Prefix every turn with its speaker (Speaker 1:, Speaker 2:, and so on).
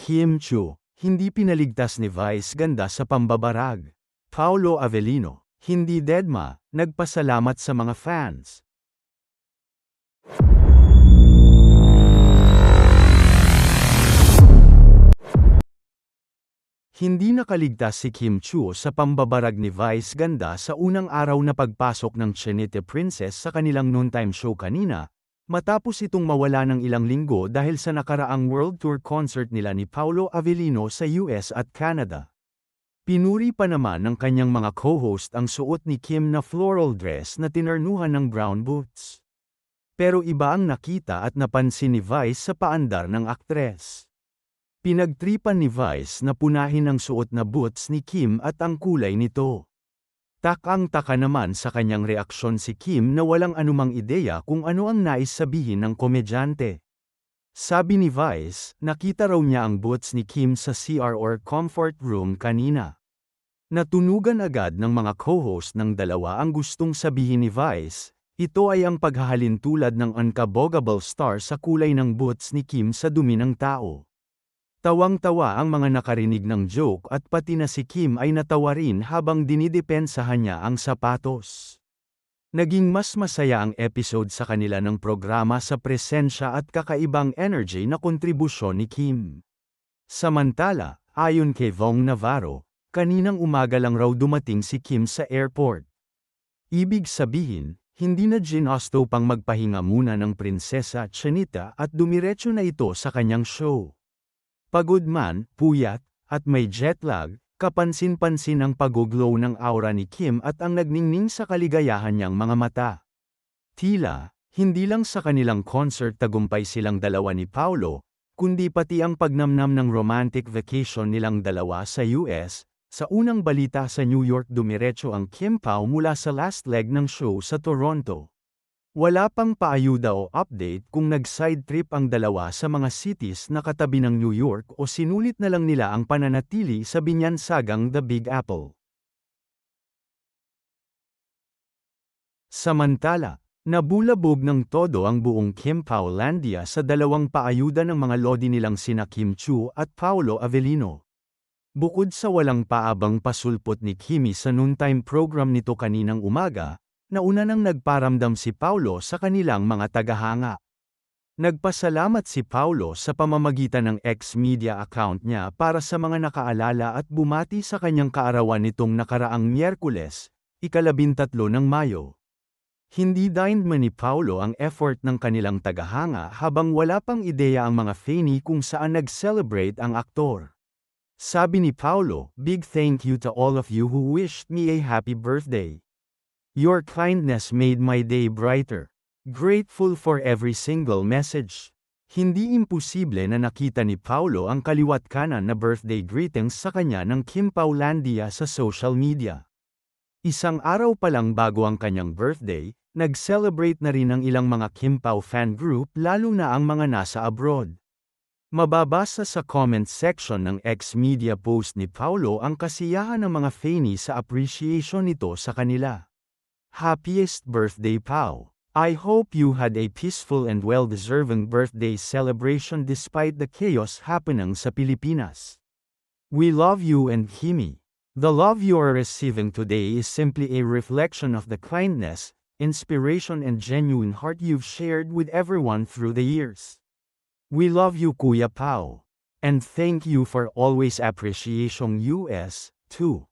Speaker 1: Kim Chiu, hindi pinaligtas ni Vice Ganda sa pambabarag. Paolo Avellino, hindi dedma, nagpasalamat sa mga fans. Hindi nakaligtas si Kim Chiu sa pambabarag ni Vice Ganda sa unang araw na pagpasok ng Chinite Princess sa kanilang noontime show kanina, matapos itong mawala ng ilang linggo dahil sa nakaraang world tour concert nila ni Paolo Avellino sa US at Canada. Pinuri pa naman ng kanyang mga co-host ang suot ni Kim na floral dress na tinarnuhan ng brown boots. Pero iba ang nakita at napansin ni Vice sa paandar ng aktres. Pinagtripan ni Vice na punahin ang suot na boots ni Kim at ang kulay nito. Takang-taka naman sa kanyang reaksyon si Kim na walang anumang ideya kung ano ang nais sabihin ng komedyante. Sabi ni Vice, nakita raw niya ang boots ni Kim sa CR or comfort room kanina. Natunugan agad ng mga co-host ng dalawa ang gustong sabihin ni Vice, ito ay ang paghahalin tulad ng unkabogable star sa kulay ng boots ni Kim sa dumi ng tao. Tawang-tawa ang mga nakarinig ng joke at pati na si Kim ay natawa rin habang dinidepensahan niya ang sapatos. Naging mas masaya ang episode sa kanila ng programa sa presensya at kakaibang energy na kontribusyon ni Kim. Samantala, ayon kay Vong Navarro, kaninang umaga lang raw dumating si Kim sa airport. Ibig sabihin, hindi na ginusto pang magpahinga muna ng prinsesa Chinita at dumiretso na ito sa kanyang show. Pagod man, puyat, at may jet lag, kapansin-pansin ang pag-glow ng aura ni Kim at ang nagningning sa kaligayahan niyang mga mata. Tila, hindi lang sa kanilang concert tagumpay silang dalawa ni Paolo, kundi pati ang pagnamnam ng romantic vacation nilang dalawa sa US. Sa unang balita sa New York dumiretso ang Kim Pao mula sa last leg ng show sa Toronto. Wala pang paayuda o update kung nag-side trip ang dalawa sa mga cities na katabi ng New York o sinulit na lang nila ang pananatili sa binyansagang The Big Apple. Samantala, nabulabog ng todo ang buong Kim Pao Landia sa dalawang paayuda ng mga lodi nilang sina Kim Chiu at Paolo Avellino. Bukod sa walang paabang pasulpot ni Kimi sa noontime program nito kaninang umaga, nauna nang nagparamdam si Paolo sa kanilang mga tagahanga. Nagpasalamat si Paolo sa pamamagitan ng ex-media account niya para sa mga nakaalala at bumati sa kanyang kaarawan nitong nakaraang Miyerkules, 13 ng Mayo. Hindi dinedma ni Paolo ang effort ng kanilang tagahanga habang wala pang ideya ang mga fani kung saan nag-celebrate ang aktor. Sabi ni Paolo, "Big thank you to all of you who wished me a happy birthday. Your kindness made my day brighter. Grateful for every single message." Hindi imposible na nakita ni Paolo ang kaliwat kanan na birthday greetings sa kanya ng Kim Pao Landia sa social media. Isang araw pa lang bago ang kanyang birthday, nag-celebrate na rin ang ilang mga Kim Pao fan group lalo na ang mga nasa abroad. Mababasa sa comment section ng ex-media post ni Paolo ang kasiyahan ng mga fani sa appreciation nito sa kanila. Happiest birthday, Pao! I hope you had a peaceful and well-deserving birthday celebration despite the chaos happening sa Pilipinas. We love you and Kimi. The love you are receiving today is simply a reflection of the kindness, inspiration and genuine heart you've shared with everyone through the years. We love you, Kuya Pao. And thank you for always appreciating us, too.